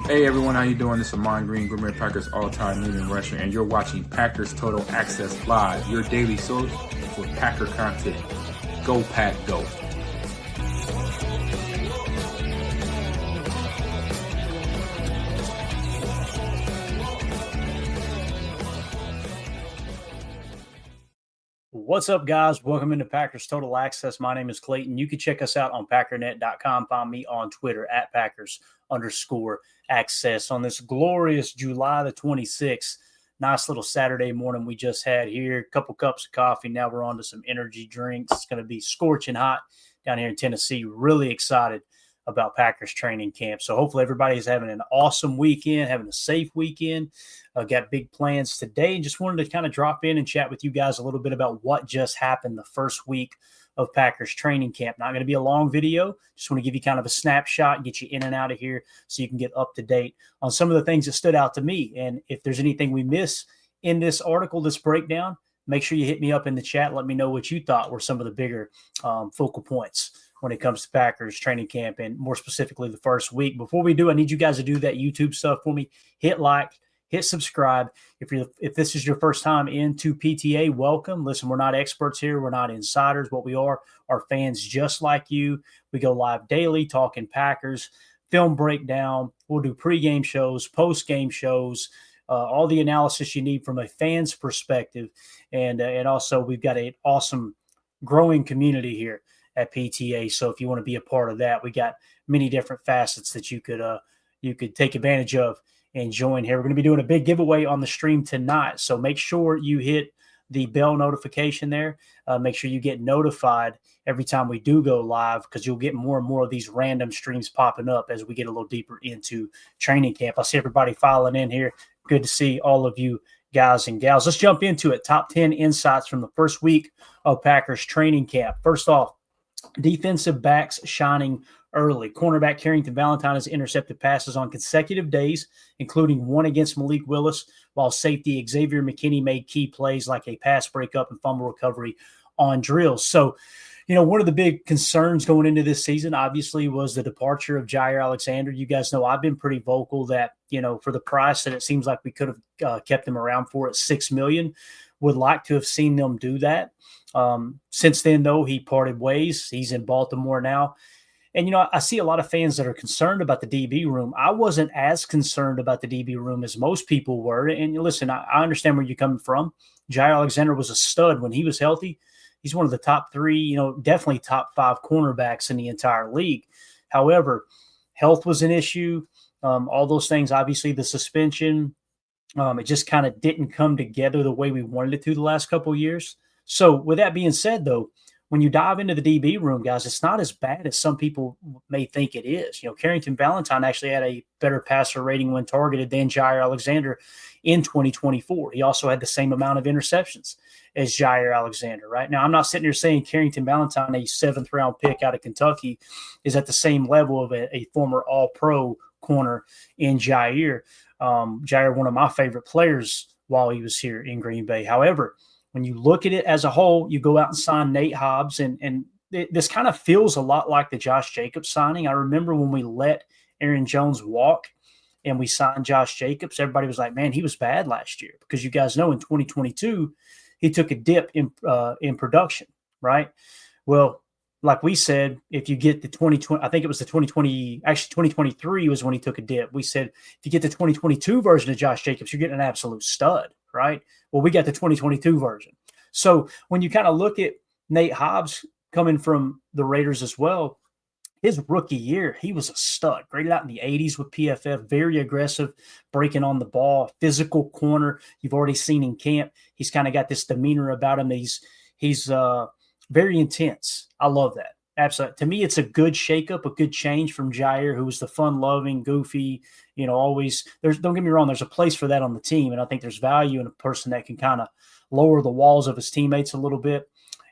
Hey everyone, how you doing? This is Amon Green, Green Bay Packers all-time leading rusher, and you're watching Packers Total Access Live, your daily source for Packer content. Go Pack, go! What's up, guys? Welcome into Packers Total Access. My name is Clayton. You can check us out on Packernet.com. Find me on Twitter at Packers_access on this glorious July the 26th. Nice little Saturday morning we just had here. A couple cups of coffee. Now we're on to some energy drinks. It's going to be scorching hot down here in Tennessee. Really excited about Packers training camp. So hopefully everybody's having an awesome weekend, having a safe weekend. Got big plans today, and just wanted to kind of drop in and chat with you guys a little bit about what just happened the first week of Packers training camp. Not going to be a long video. Just want to give you kind of a snapshot, get you in and out of here so you can get up to date on some of the things that stood out to me. And if there's anything we miss in this article, this breakdown, make sure you hit me up in the chat. Let me know what you thought were some of the bigger focal points when it comes to Packers training camp, and more specifically the first week. Before we do, I need you guys to do that YouTube stuff for me. Hit like, hit subscribe. If this is your first time into PTA, welcome. Listen, we're not experts here. We're not insiders. What we are fans just like you. We go live daily talking Packers, film breakdown. We'll do pregame shows, postgame shows, all the analysis you need from a fan's perspective. And also we've got an awesome growing community here at PTA. So if you want to be a part of that, we got many different facets that you could take advantage of and join here. We're going to be doing a big giveaway on the stream tonight. So make sure you hit the bell notification there. Make sure you get notified every time we do go live, because you'll get more and more of these random streams popping up as we get a little deeper into training camp. I see everybody filing in here. Good to see all of you guys and gals. Let's jump into it. Top 10 insights from the first week of Packers training camp. First off, defensive backs shining early. Cornerback Carrington Valentine has intercepted passes on consecutive days, including one against Malik Willis, while safety Xavier McKinney made key plays like a pass breakup and fumble recovery on drills. So, one of the big concerns going into this season, obviously, was the departure of Jaire Alexander. You guys know I've been pretty vocal that, for the price that it seems like we could have kept him around for at $6 million, would like to have seen them do that. Since then, though, he parted ways. He's in Baltimore now. And, I see a lot of fans that are concerned about the DB room. I wasn't as concerned about the DB room as most people were. And listen, I understand where you're coming from. Jaire Alexander was a stud when he was healthy. He's one of the top three, definitely top five cornerbacks in the entire league. However, health was an issue. All those things, obviously the suspension, it just kind of didn't come together the way we wanted it to the last couple of years. So with that being said, though, when you dive into the DB room, guys, it's not as bad as some people may think it is. Carrington Valentine actually had a better passer rating when targeted than Jaire Alexander in 2024. He also had the same amount of interceptions as Jaire Alexander, right? Now, I'm not sitting here saying Carrington Valentine, a seventh-round pick out of Kentucky, is at the same level of a former all-pro corner in Jaire. Jaire, one of my favorite players while he was here in Green Bay. However, when you look at it as a whole, you go out and sign Nate Hobbs, and this kind of feels a lot like the Josh Jacobs signing. I remember when we let Aaron Jones walk and we signed Josh Jacobs, everybody was like, man, he was bad last year, because you guys know in 2022, he took a dip in production, right? Well, like we said, if you get the 2020, I think it was the 2020, actually 2023 was when he took a dip. We said, if you get the 2022 version of Josh Jacobs, you're getting an absolute stud, right? Well, we got the 2022 version. So when you kind of look at Nate Hobbs coming from the Raiders as well, his rookie year, he was a stud. Graded out in the 80s with PFF, very aggressive, breaking on the ball, physical corner. You've already seen in camp. He's kind of got this demeanor about him. He's very intense. I love that. Absolutely. To me, it's a good shakeup, a good change from Jaire, who was the fun-loving, goofy, always. Don't get me wrong, there's a place for that on the team, and I think there's value in a person that can kind of lower the walls of his teammates a little bit.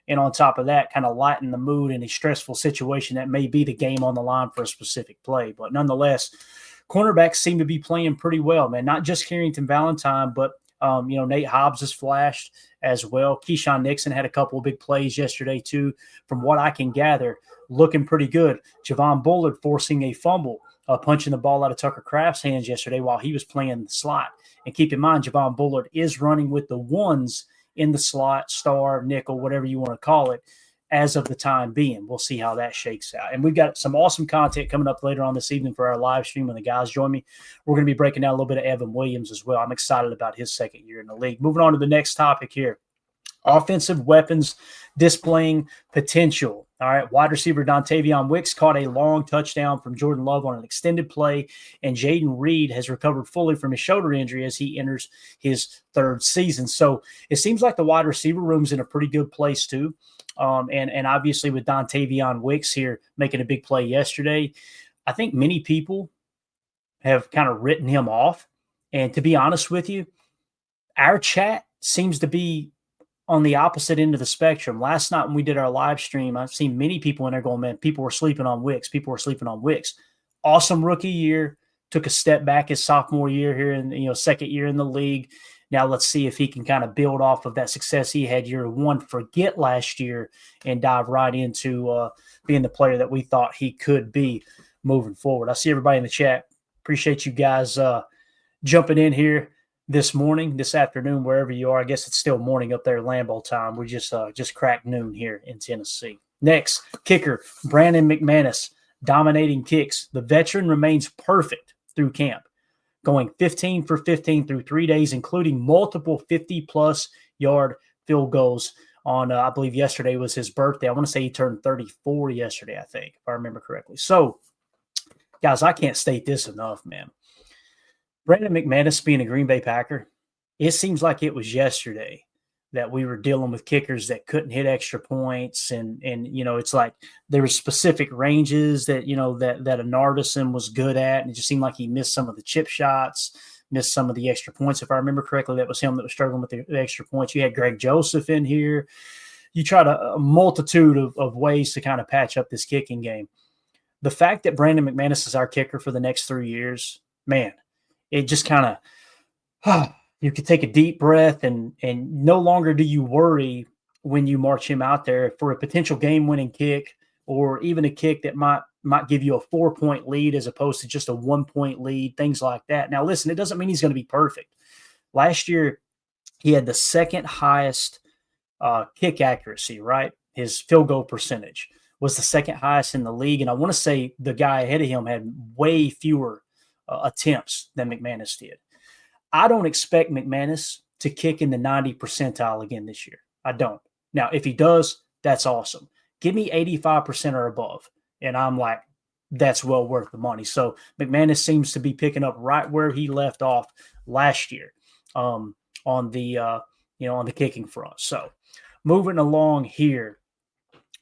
And on top of that, kind of lighten the mood in a stressful situation that may be the game on the line for a specific play. But nonetheless, cornerbacks seem to be playing pretty well, man. Not just Carrington Valentine, but Nate Hobbs has flashed as well. Keyshawn Nixon had a couple of big plays yesterday too. From what I can gather, looking pretty good. Javon Bullard forcing a fumble punching the ball out of Tucker Kraft's hands yesterday while he was playing the slot. And keep in mind, Javon Bullard is running with the ones in the slot, star, nickel, whatever you want to call it, as of the time being. We'll see how that shakes out. And we've got some awesome content coming up later on this evening for our live stream when the guys join me. We're going to be breaking down a little bit of Evan Williams as well. I'm excited about his second year in the league. Moving on to the next topic here. Offensive weapons displaying potential. All right, wide receiver Dontavion Wicks caught a long touchdown from Jordan Love on an extended play, and Jaden Reed has recovered fully from his shoulder injury as he enters his third season. So it seems like the wide receiver room's in a pretty good place too. And obviously with Dontavion Wicks here making a big play yesterday, I think many people have kind of written him off. And to be honest with you, our chat seems to be on the opposite end of the spectrum. Last night when we did our live stream, I've seen many people in there going, man, people were sleeping on Wicks. People were sleeping on Wicks. Awesome rookie year. Took a step back his sophomore year here in second year in the league. Now let's see if he can kind of build off of that success he had year one, forget last year, and dive right into being the player that we thought he could be moving forward. I see everybody in the chat. Appreciate you guys jumping in here this morning, this afternoon, wherever you are. I guess it's still morning up there at Lambeau time. We just cracked noon here in Tennessee. Next, kicker, Brandon McManus, dominating kicks. The veteran remains perfect through camp, going 15 for 15 through 3 days, including multiple 50-plus yard field goals on, I believe yesterday was his birthday. I want to say he turned 34 yesterday, I think, if I remember correctly. So, guys, I can't state this enough, man. Brandon McManus being a Green Bay Packer, it seems like it was yesterday that we were dealing with kickers that couldn't hit extra points. And it's like there were specific ranges that, that a Nardison was good at. And it just seemed like he missed some of the chip shots, missed some of the extra points. If I remember correctly, that was him that was struggling with the extra points. You had Greg Joseph in here. You tried a multitude of ways to kind of patch up this kicking game. The fact that Brandon McManus is our kicker for the next 3 years, man, it just kind of, you could take a deep breath and no longer do you worry when you march him out there for a potential game-winning kick or even a kick that might give you a 4-point lead as opposed to just a 1-point lead, things like that. Now, listen, it doesn't mean he's going to be perfect. Last year, he had the second highest kick accuracy, right? His field goal percentage was the second highest in the league. And I want to say the guy ahead of him had way fewer attempts than McManus did. I don't expect McManus to kick in the 90 percentile again this year. I don't. Now, if he does, that's awesome. Give me 85% or above. And I'm like, that's well worth the money. So McManus seems to be picking up right where he left off last year on the kicking front. So moving along here.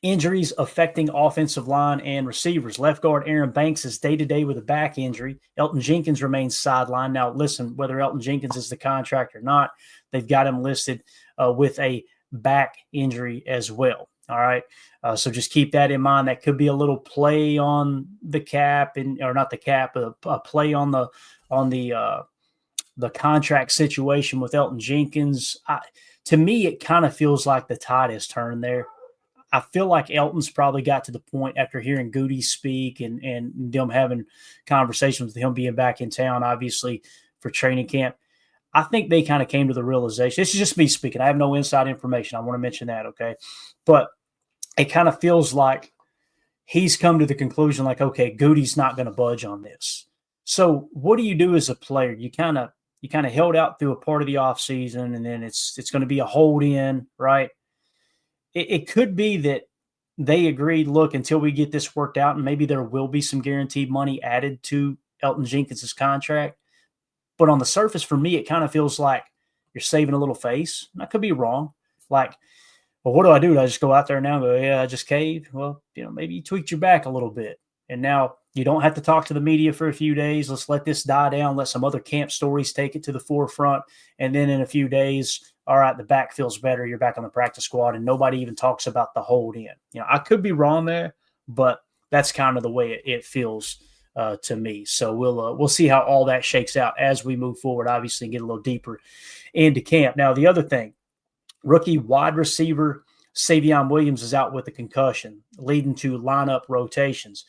Injuries affecting offensive line and receivers. Left guard Aaron Banks is day-to-day with a back injury. Elton Jenkins remains sidelined. Now, listen, whether Elton Jenkins is the contract or not, they've got him listed with a back injury as well. All right, so just keep that in mind. That could be a little play on the cap, or not the cap, a play on the contract situation with Elton Jenkins. To me, it kind of feels like the tide has turned there. I feel like Elton's probably got to the point after hearing Goody speak and them having conversations with him being back in town, obviously, for training camp. I think they kind of came to the realization. This is just me speaking. I have no inside information. I want to mention that, okay? But it kind of feels like he's come to the conclusion like, okay, Goody's not going to budge on this. So what do you do as a player? You kind of held out through a part of the offseason, and then it's going to be a hold in, right? It could be that they agreed, look, until we get this worked out, and maybe there will be some guaranteed money added to Elton Jenkins' contract. But on the surface, for me, it kind of feels like you're saving a little face. And I could be wrong. Like, well, what do I do? Do I just go out there now and go, yeah, I just caved? Well, maybe you tweaked your back a little bit. And now you don't have to talk to the media for a few days. Let's let this die down. Let some other camp stories take it to the forefront. And then in a few days, all right, the back feels better. You're back on the practice squad, and nobody even talks about the hold in. I could be wrong there, but that's kind of the way it feels to me. So we'll see how all that shakes out as we move forward, obviously, and get a little deeper into camp. Now, the other thing, rookie wide receiver Savion Williams is out with a concussion, leading to lineup rotations.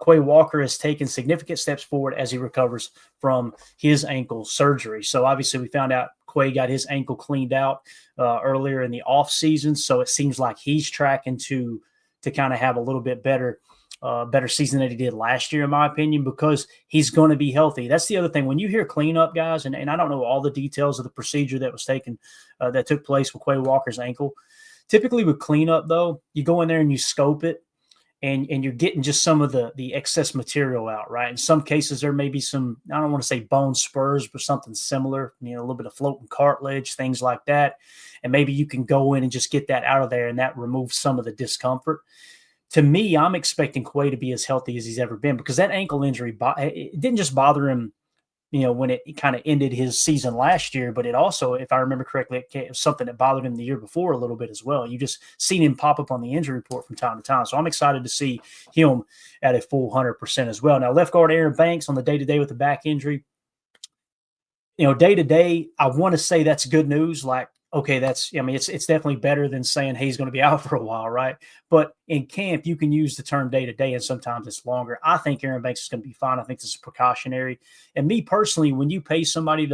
Quay Walker has taken significant steps forward as he recovers from his ankle surgery. So obviously we found out Quay got his ankle cleaned out earlier in the offseason. So it seems like he's tracking to kind of have a little bit better season than he did last year, in my opinion, because he's going to be healthy. That's the other thing. When you hear cleanup, guys, and I don't know all the details of the procedure that was taken, that took place with Quay Walker's ankle. Typically with cleanup, though, you go in there and you scope it, and you're getting just some of the excess material out, right? In some cases, there may be some, I don't want to say bone spurs, but something similar, a little bit of floating cartilage, things like that. And maybe you can go in and just get that out of there, and that removes some of the discomfort. To me, I'm expecting Quay to be as healthy as he's ever been, because that ankle injury, it didn't just bother him, when it kind of ended his season last year, but it also, if I remember correctly, it was something that bothered him the year before a little bit as well. You just seen him pop up on the injury report from time to time. So I'm excited to see him at a full 100% as well. Now, left guard Aaron Banks on the day-to-day with the back injury. Day-to-day, I want to say that's good news. Like, okay, it's definitely better than saying, hey, he's going to be out for a while, right? But in camp, you can use the term day-to-day, and sometimes it's longer. I think Aaron Banks is going to be fine. I think this is precautionary. And me personally, when you pay somebody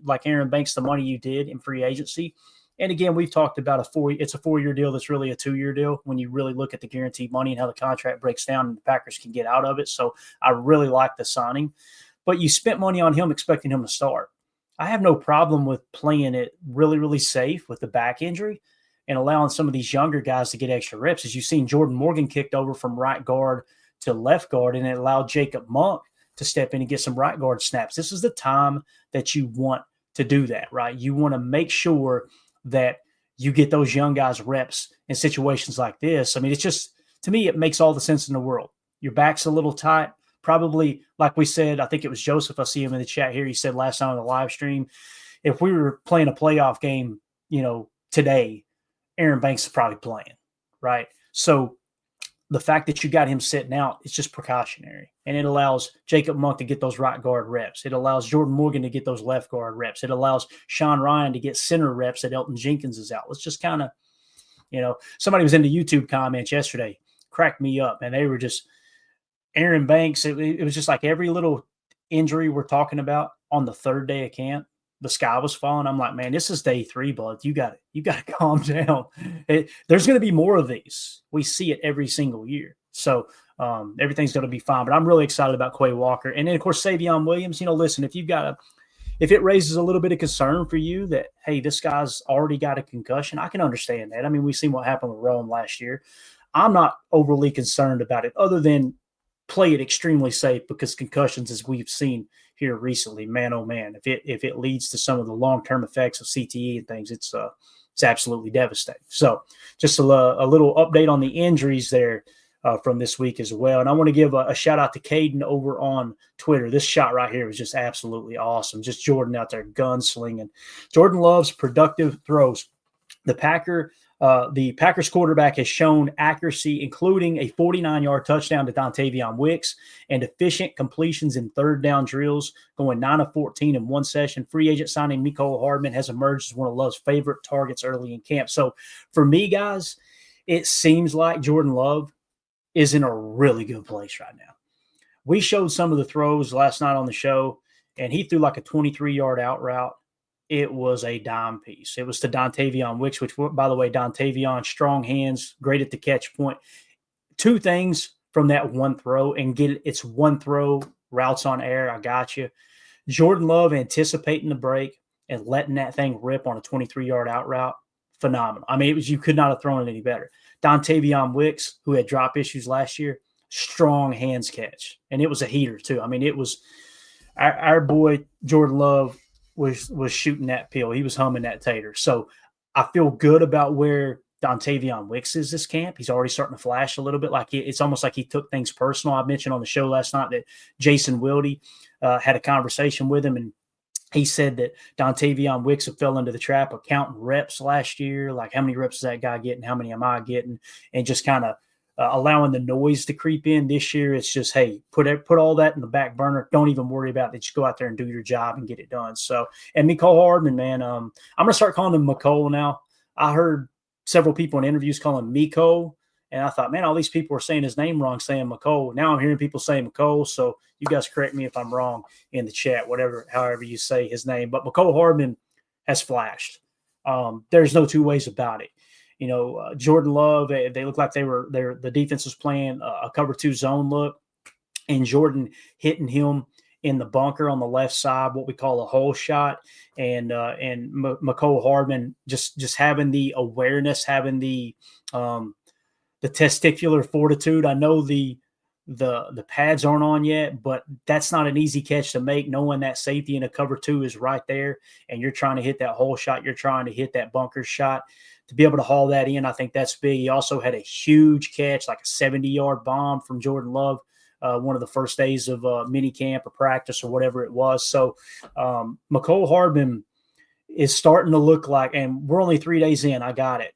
like Aaron Banks the money you did in free agency, and again, we've talked about it's a 4-year deal that's really a 2-year deal when you really look at the guaranteed money and how the contract breaks down and the Packers can get out of it. So I really like the signing. But you spent money on him expecting him to start. I have no problem with playing it really, really safe with the back injury and allowing some of these younger guys to get extra reps. As you've seen, Jordan Morgan kicked over from right guard to left guard, and it allowed Jacob Monk to step in and get some right guard snaps. This is the time that you want to do that, right? You want to make sure that you get those young guys reps in situations like this. I mean, it's just, to me, it makes all the sense in the world. Your back's a little tight. Probably, like we said, I think it was Joseph, I see him in the chat here, he said last night on the live stream, if we were playing a playoff game, today, Aaron Banks is probably playing, right? So the fact that you got him sitting out, it's just precautionary. And it allows Jacob Monk to get those right guard reps. It allows Jordan Morgan to get those left guard reps. It allows Sean Ryan to get center reps that Elton Jenkins is out. Let's just kind of, somebody was in the YouTube comments yesterday, cracked me up, and they were just, Aaron Banks, it was just like every little injury we're talking about on the third day of camp, the sky was falling. I'm like, man, this is day 3, bud. You got to calm down. There's going to be more of these. We see it every single year. So everything's going to be fine. But I'm really excited about Quay Walker. And then, of course, Savion Williams. Listen, if it raises a little bit of concern for you that, hey, this guy's already got a concussion, I can understand that. I mean, we've seen what happened with Rome last year. I'm not overly concerned about it, other than play it extremely safe, because concussions, as we've seen here recently, man, oh man, if it leads to some of the long-term effects of CTE and things, it's absolutely devastating. So just a little update on the injuries there from this week as well. And I want to give a shout out to Caden over on Twitter. This shot right here was just absolutely awesome. Just Jordan out there gunslinging. Jordan loves productive throws. The Packers quarterback has shown accuracy, including a 49-yard touchdown to Dontavion Wicks and efficient completions in third down drills, going 9 of 14 in one session. Free agent signing Mecole Hardman has emerged as one of Love's favorite targets early in camp. So for me, guys, it seems like Jordan Love is in a really good place right now. We showed some of the throws last night on the show, and he threw like a 23-yard out route. It was a dime piece. It was to Dontavion Wicks, which, by the way, Dontavion, strong hands, great at the catch point. 2 things from that one throw, and it's one throw, routes on air, I got you. Jordan Love anticipating the break and letting that thing rip on a 23-yard out route, phenomenal. I mean, you could not have thrown it any better. Dontavion Wicks, who had drop issues last year, strong hands catch, and it was a heater too. I mean, it was our boy Jordan Love was shooting that pill. He was humming that tater. So I feel good about where Dontavion Wicks is this camp. He's already starting to flash a little bit. Like it's almost like he took things personal. I mentioned on the show last night that Jason Wilde had a conversation with him, and he said that Dontavion Wicks fell into the trap of counting reps last year. Like, how many reps is that guy getting? How many am I getting? And just kind of allowing the noise to creep in. This year, it's just, hey, put all that in the back burner. Don't even worry about it. Just go out there and do your job and get it done. So, and Mecole Hardman, man, I'm going to start calling him Mecole now. I heard several people in interviews call him Miko. And I thought, man, all these people are saying his name wrong, saying McCole. Now I'm hearing people say McCole. So you guys correct me if I'm wrong in the chat, however you say his name. But McCole Hardman has flashed. There's no two ways about it. Jordan Love, they look like the defense was playing a cover 2 zone look, and Jordan hitting him in the bunker on the left side, what we call a hole shot, and McCole Hardman just having the awareness, having the testicular fortitude. I know the pads aren't on yet, but that's not an easy catch to make, knowing that safety in a cover 2 is right there, and you're trying to hit that hole shot, you're trying to hit that bunker shot. To be able to haul that in, I think that's big. He also had a huge catch, like a 70-yard bomb from Jordan Love, one of the first days of mini camp or practice or whatever it was. So McCole Hardman is starting to look like, and we're only 3 days in, I got it.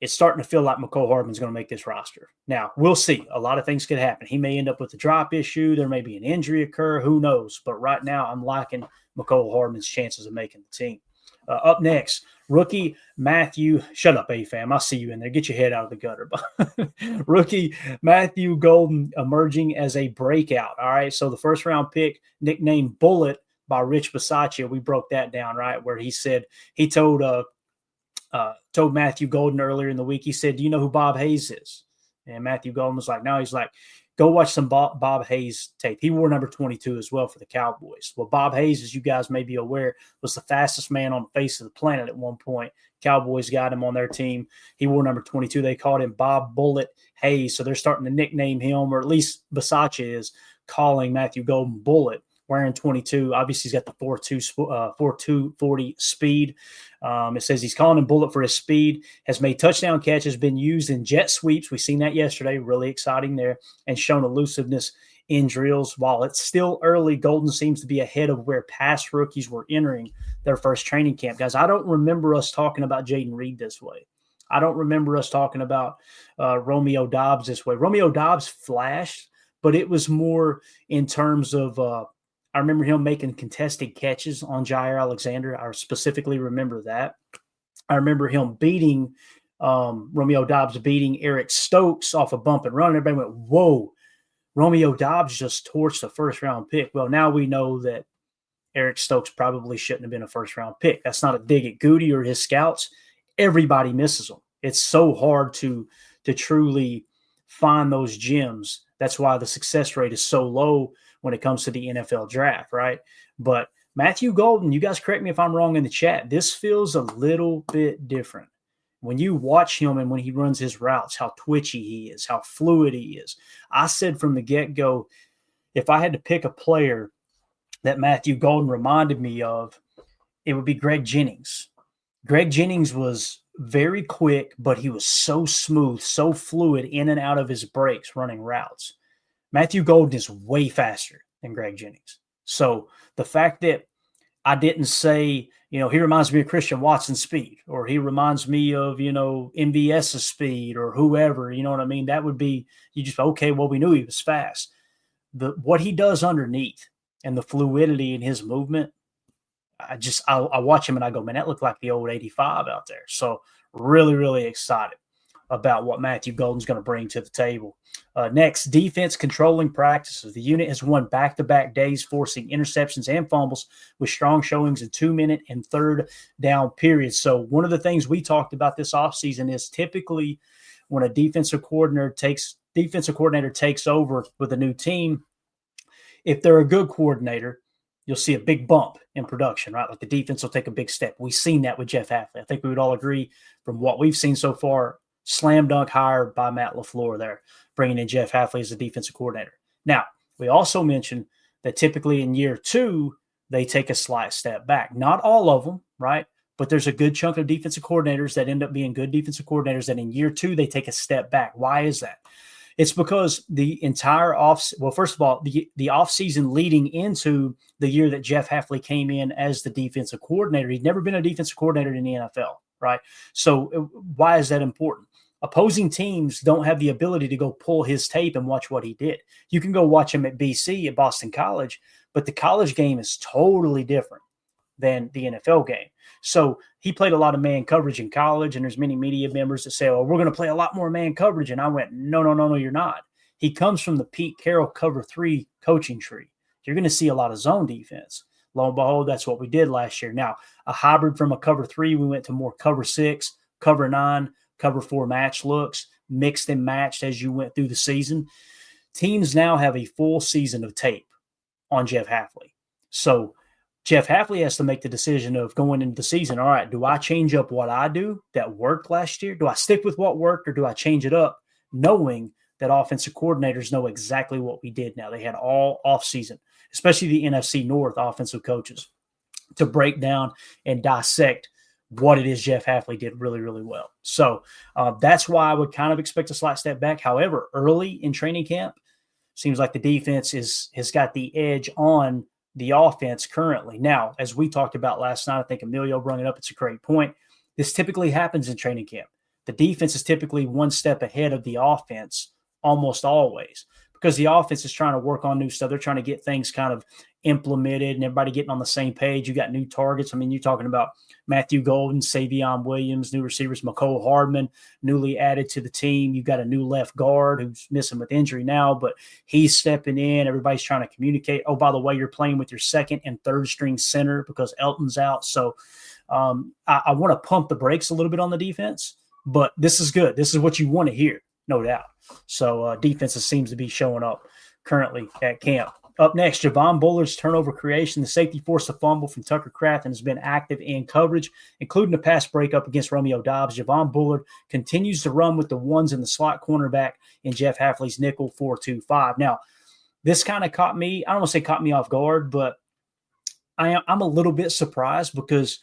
It's starting to feel like McCole Hardman's going to make this roster. Now, we'll see. A lot of things could happen. He may end up with a drop issue. There may be an injury occur. Who knows? But right now, I'm liking McCole Hardman's chances of making the team. Up next, rookie Matthew. Shut up, A-Fam. I see you in there. Get your head out of the gutter. Rookie Matthew Golden emerging as a breakout. All right. So the first round pick, nicknamed Bullet by Rich Bisaccia. We broke that down, right? Where he said he told Matthew Golden earlier in the week. He said, "Do you know who Bob Hayes is?" And Matthew Golden was like, "No." He's like, "Go watch some Bob Hayes tape." He wore number 22 as well for the Cowboys. Well, Bob Hayes, as you guys may be aware, was the fastest man on the face of the planet at one point. Cowboys got him on their team. He wore number 22. They called him Bob Bullet Hayes. So they're starting to nickname him, or at least Bisaccia is calling Matthew Golden Bullet, wearing 22. Obviously, he's got the 4.2 40 speed. It says he's calling him Bullet for his speed, has made touchdown catches, been used in jet sweeps. We've seen that yesterday. Really exciting there, and shown elusiveness in drills. While it's still early, Golden seems to be ahead of where past rookies were entering their first training camp. Guys, I don't remember us talking about Jaden Reed this way. I don't remember us talking about Romeo Doubs this way. Romeo Doubs flashed, but it was more in terms of I remember him making contested catches on Jair Alexander. I specifically remember that. I remember him beating Romeo Doubs, beating Eric Stokes off a bump and run. Everybody went, whoa, Romeo Doubs just torched a first-round pick. Well, now we know that Eric Stokes probably shouldn't have been a first-round pick. That's not a dig at Goody or his scouts. Everybody misses them. It's so hard to truly find those gems. That's why the success rate is so low when it comes to the NFL draft, right? But Matthew Golden, you guys correct me if I'm wrong in the chat, this feels a little bit different. When you watch him and when he runs his routes, how twitchy he is, how fluid he is. I said from the get-go, if I had to pick a player that Matthew Golden reminded me of, it would be Greg Jennings. Greg Jennings was very quick, but he was so smooth, so fluid in and out of his breaks running routes. Matthew Golden is way faster than Greg Jennings. So the fact that I didn't say, he reminds me of Christian Watson's speed, or he reminds me of, MVS's speed, or whoever, you know what I mean? That would be, you just, okay, well, we knew he was fast. What he does underneath and the fluidity in his movement, I watch him and I go, man, that looked like the old 85 out there. So really, really excited about what Matthew Golden's going to bring to the table. Next, defense controlling practices. The unit has won back-to-back days, forcing interceptions and fumbles with strong showings in 2-minute and third down periods. So one of the things we talked about this offseason is typically when a defensive coordinator takes over with a new team, if they're a good coordinator, you'll see a big bump in production, right? Like the defense will take a big step. We've seen that with Jeff Hafley. I think we would all agree from what we've seen so far, slam dunk hire by Matt LaFleur there, bringing in Jeff Hafley as the defensive coordinator. Now, we also mentioned that typically in year 2, they take a slight step back. Not all of them, right? But there's a good chunk of defensive coordinators that end up being good defensive coordinators that in year 2, they take a step back. Why is that? It's because the entire first of all, the offseason leading into the year that Jeff Hafley came in as the defensive coordinator, he'd never been a defensive coordinator in the NFL, right? So why is that important? Opposing teams don't have the ability to go pull his tape and watch what he did. You can go watch him at BC, at Boston College, but the college game is totally different than the NFL game. So he played a lot of man coverage in college, and there's many media members that say, oh, we're going to play a lot more man coverage. And I went, no, you're not. He comes from the Pete Carroll cover 3 coaching tree. You're going to see a lot of zone defense. Lo and behold, that's what we did last year. Now, a hybrid from a cover 3, we went to more cover 6, cover 9, cover 4 match looks, mixed and matched as you went through the season. Teams now have a full season of tape on Jeff Hafley. So Jeff Hafley has to make the decision of going into the season. All right, do I change up what I do that worked last year? Do I stick with what worked, or do I change it up, knowing that offensive coordinators know exactly what we did now? They had all offseason, especially the NFC North offensive coaches, to break down and dissect what it is Jeff Hafley did really, really well. So that's why I would kind of expect a slight step back. However, early in training camp, seems like the defense has got the edge on the offense currently. Now, as we talked about last night, I think Emilio brought it up. It's a great point. This typically happens in training camp. The defense is typically one step ahead of the offense almost always, because the offense is trying to work on new stuff. They're trying to get things kind of implemented and everybody getting on the same page. You got new targets. I mean, you're talking about Matthew Golden, Savion Williams, new receivers, McCole Hardman, newly added to the team. You've got a new left guard who's missing with injury now, but he's stepping in. Everybody's trying to communicate. Oh, by the way, you're playing with your second and third string center because Elton's out. So I want to pump the brakes a little bit on the defense, but this is good. This is what you want to hear, no doubt. So defense seems to be showing up currently at camp. Up next, Javon Bullard's turnover creation. The safety forced a fumble from Tucker Kraft and has been active in coverage, including a pass breakup against Romeo Doubs. Javon Bullard continues to run with the ones in the slot cornerback in Jeff Hafley's nickel 4-2-5. Now, this kind of caught me, I don't want to say caught me off guard, but I'm a little bit surprised because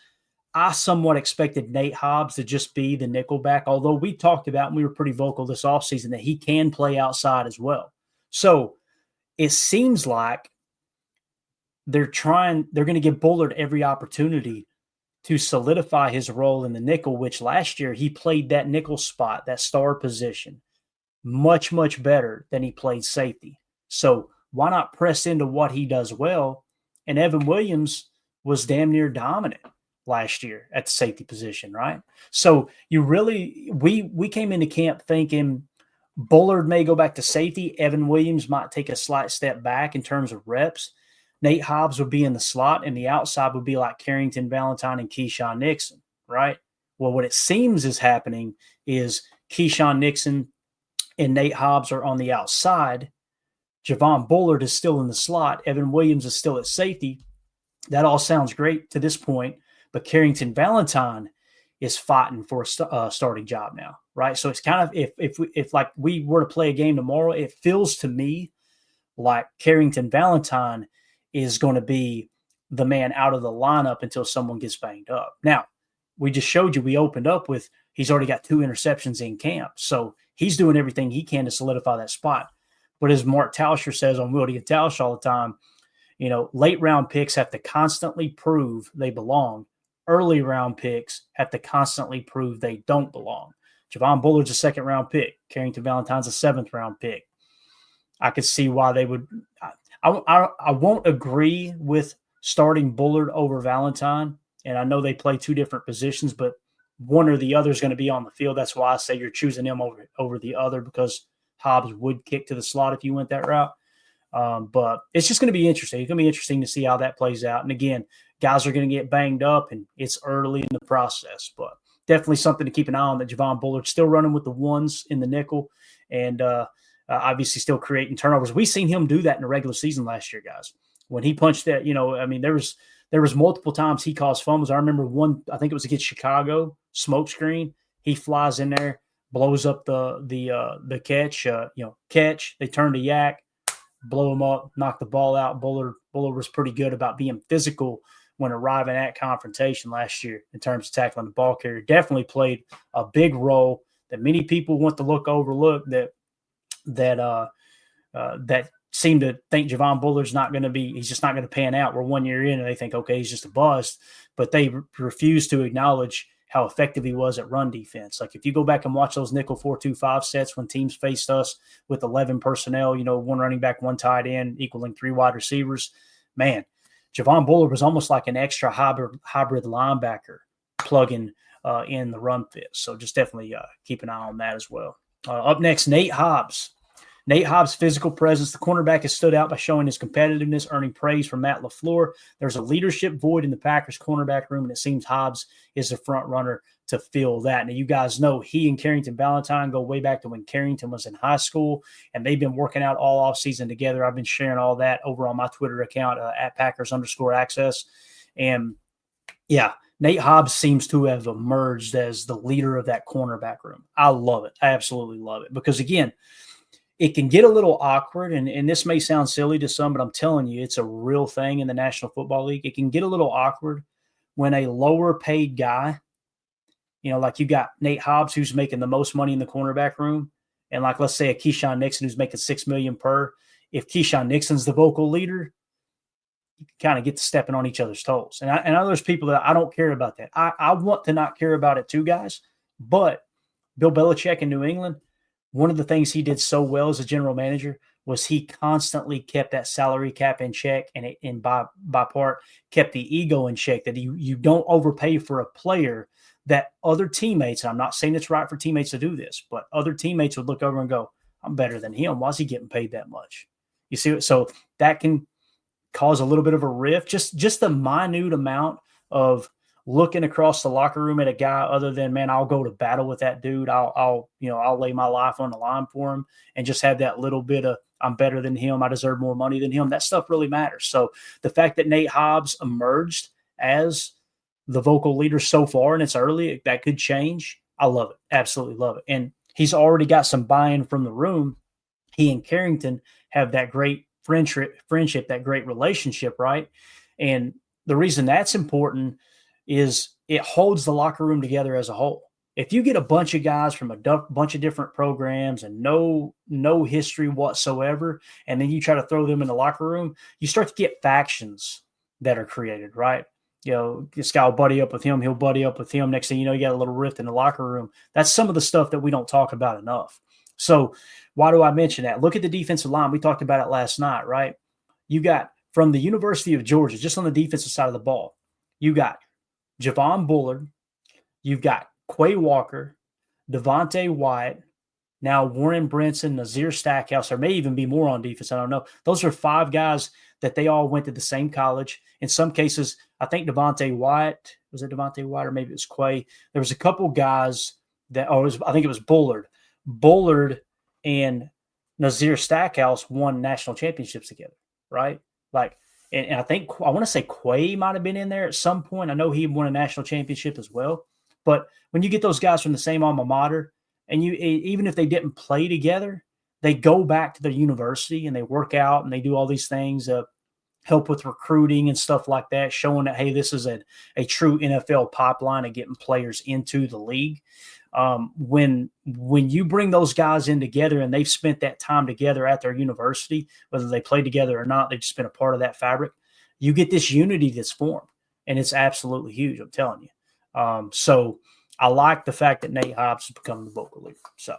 I somewhat expected Nate Hobbs to just be the nickelback, although we talked about, and we were pretty vocal this offseason, that he can play outside as well. So it seems like they're going to give Bullard every opportunity to solidify his role in the nickel, which last year he played that nickel spot, that star position, much, much better than he played safety. So why not press into what he does well? And Evan Williams was damn near dominant last year at the safety position, right? So we came into camp thinking Bullard may go back to safety. Evan Williams might take a slight step back in terms of reps. Nate Hobbs would be in the slot, and the outside would be like Carrington Valentine and Keyshawn Nixon, right? Well, what it seems is happening is Keyshawn Nixon and Nate Hobbs are on the outside. Javon Bullard is still in the slot. Evan Williams is still at safety. That all sounds great to this point, but Carrington Valentine is fighting for a starting job now, right? So it's kind of, if like we were to play a game tomorrow, it feels to me like Carrington Valentine is going to be the man out of the lineup until someone gets banged up. Now, we just showed you, we opened up with, he's already got 2 interceptions in camp. So he's doing everything he can to solidify that spot. But as Mark Tauscher says on Wildy and Tausch all the time, late round picks have to constantly prove they belong. Early round picks have to constantly prove they don't belong. Javon Bullard's a 2nd round pick. Carrington Valentine's a 7th round pick. I could see why they would. I won't agree with starting Bullard over Valentine, and I know they play 2 different positions, but one or the other is going to be on the field. That's why I say you're choosing him over the other, because Hobbs would kick to the slot if you went that route. But it's just going to be interesting. It's going to be interesting to see how that plays out. And again, guys are going to get banged up, and it's early in the process. But definitely something to keep an eye on, that Javon Bullard still running with the ones in the nickel, and obviously still creating turnovers. We've seen him do that in the regular season last year, guys. When he punched that, there was multiple times he caused fumbles. I remember one, I think it was against Chicago, smoke screen. He flies in there, blows up the catch. Catch. They turn to Yak, blow him up, knock the ball out. Bullard was pretty good about being physical when arriving at confrontation last year in terms of tackling the ball carrier. Definitely played a big role that many people want to overlook, that seem to think Javon Bullard's he's just not going to pan out. We're 1 year in and they think, okay, he's just a bust, but they refuse to acknowledge how effective he was at run defense. Like if you go back and watch those nickel 4-2-5 sets when teams faced us with 11 personnel, 1 running back, 1 tight end, equaling 3 wide receivers, man, Javon Bullard was almost like an extra hybrid linebacker plugging in the run fit. So just definitely keep an eye on that as well. Up next, Nate Hobbs. Nate Hobbs' physical presence, the cornerback has stood out by showing his competitiveness, earning praise from Matt LaFleur. There's a leadership void in the Packers cornerback room, and it seems Hobbs is the front runner to fill that. Now, you guys know he and Carrington Valentine go way back to when Carrington was in high school, and they've been working out all offseason together. I've been sharing all that over on my Twitter account at Packers_access. And, yeah, Nate Hobbs seems to have emerged as the leader of that cornerback room. I love it. I absolutely love it because, again, it can get a little awkward, and this may sound silly to some, but I'm telling you, it's a real thing in the National Football League. It can get a little awkward when a lower-paid guy, like you got Nate Hobbs, who's making the most money in the cornerback room, and like let's say a Keyshawn Nixon who's making $6 million per. If Keyshawn Nixon's the vocal leader, you kind of get to stepping on each other's toes. And I know there's people that I don't care about that. I want to not care about it too, guys. But Bill Belichick in New England, one of the things he did so well as a general manager was he constantly kept that salary cap in check and by part kept the ego in check, that you don't overpay for a player that other teammates, and I'm not saying it's right for teammates to do this, but other teammates would look over and go, I'm better than him. Why is he getting paid that much? You see, so that can cause a little bit of a rift, just the minute amount of looking across the locker room at a guy other than, man, I'll go to battle with that dude. I'll lay my life on the line for him, and just have that little bit of, I'm better than him, I deserve more money than him. That stuff really matters. So the fact that Nate Hobbs emerged as the vocal leader so far, and it's early, that could change. I love it. Absolutely love it. And he's already got some buy-in from the room. He and Carrington have that great friendship, that great relationship, right? And the reason that's important is it holds the locker room together as a whole. If you get a bunch of guys from a bunch of different programs and no history whatsoever, and then you try to throw them in the locker room, you start to get factions that are created, right? This guy will buddy up with him, he'll buddy up with him. Next thing you know, you got a little rift in the locker room. That's some of the stuff that we don't talk about enough. So why do I mention that? Look at the defensive line. We talked about it last night, right? You got from the University of Georgia, just on the defensive side of the ball, you got Javon Bullard, you've got Quay Walker, Devontae Wyatt, now Warren Brinson, Nazir Stackhouse. There may even be more on defense. I don't know. Those are 5 guys that they all went to the same college. In some cases, I think Devontae Wyatt, was it Devontae Wyatt or maybe it was Quay? There was a couple guys that, I think it was Bullard. Bullard and Nazir Stackhouse won national championships together, right? And I think, I want to say Quay might have been in there at some point. I know he won a national championship as well. But when you get those guys from the same alma mater, and even if they didn't play together, they go back to their university and they work out and they do all these things, help with recruiting and stuff like that, showing that, hey, this is a true NFL pipeline of getting players into the league. When you bring those guys in together and they've spent that time together at their university, whether they play together or not, they've just been a part of that fabric, you get this unity that's formed, and it's absolutely huge, I'm telling you. So I like the fact that Nate Hobbs has become the vocal leader. So,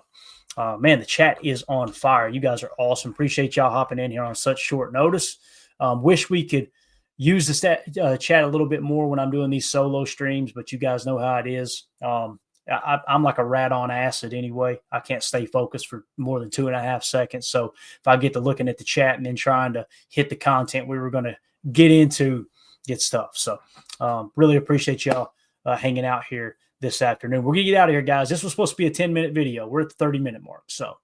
man, the chat is on fire. You guys are awesome. Appreciate y'all hopping in here on such short notice. Wish we could use the chat a little bit more when I'm doing these solo streams, but you guys know how it is. I'm like a rat on acid anyway. I can't stay focused for more than 2.5 seconds. So if I get to looking at the chat and then trying to hit the content we were going to get into, get stuff. So really appreciate y'all hanging out here this afternoon. We're going to get out of here, guys. This was supposed to be a 10-minute video. We're at the 30-minute mark. So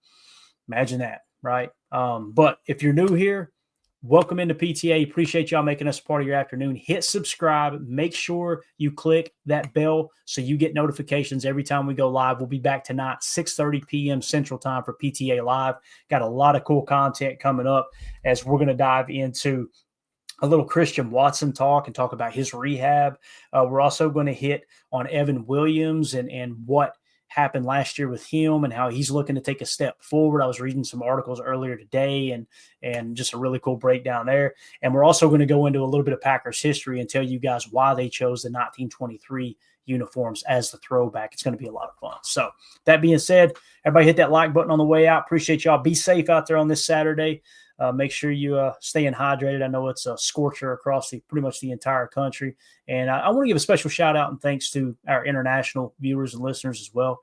imagine that, right? But if you're new here, welcome into PTA. Appreciate y'all making us a part of your afternoon. Hit subscribe. Make sure you click that bell so you get notifications every time we go live. We'll be back tonight, 6:30 p.m. Central Time for PTA Live. Got a lot of cool content coming up as we're going to dive into a little Christian Watson talk and talk about his rehab. We're also going to hit on Evan Williams and what happened last year with him and how he's looking to take a step forward. I was reading some articles earlier today and just a really cool breakdown there. And we're also going to go into a little bit of Packers history and tell you guys why they chose the 1923 uniforms as the throwback. It's going to be a lot of fun. So that being said, everybody hit that like button on the way out. Appreciate y'all. Be safe out there on this Saturday. Make sure you staying hydrated. I know it's a scorcher across pretty much the entire country. And I want to give a special shout out and thanks to our international viewers and listeners as well.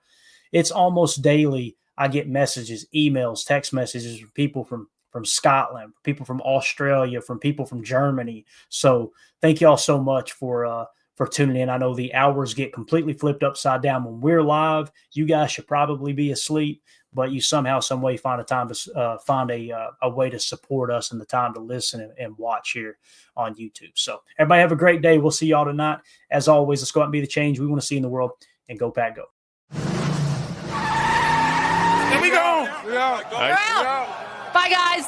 It's almost daily I get messages, emails, text messages from people from Scotland, people from Australia, from people from Germany. So thank you all so much for tuning in. I know the hours get completely flipped upside down when we're live. You guys should probably be asleep, but you somehow, some way find a time to find a way to support us and the time to listen and watch here on YouTube. So everybody have a great day. We'll see y'all tonight. As always, let's go out and be the change we want to see in the world, and go Pack Go. Here we go. We're out. We're out. Bye, guys.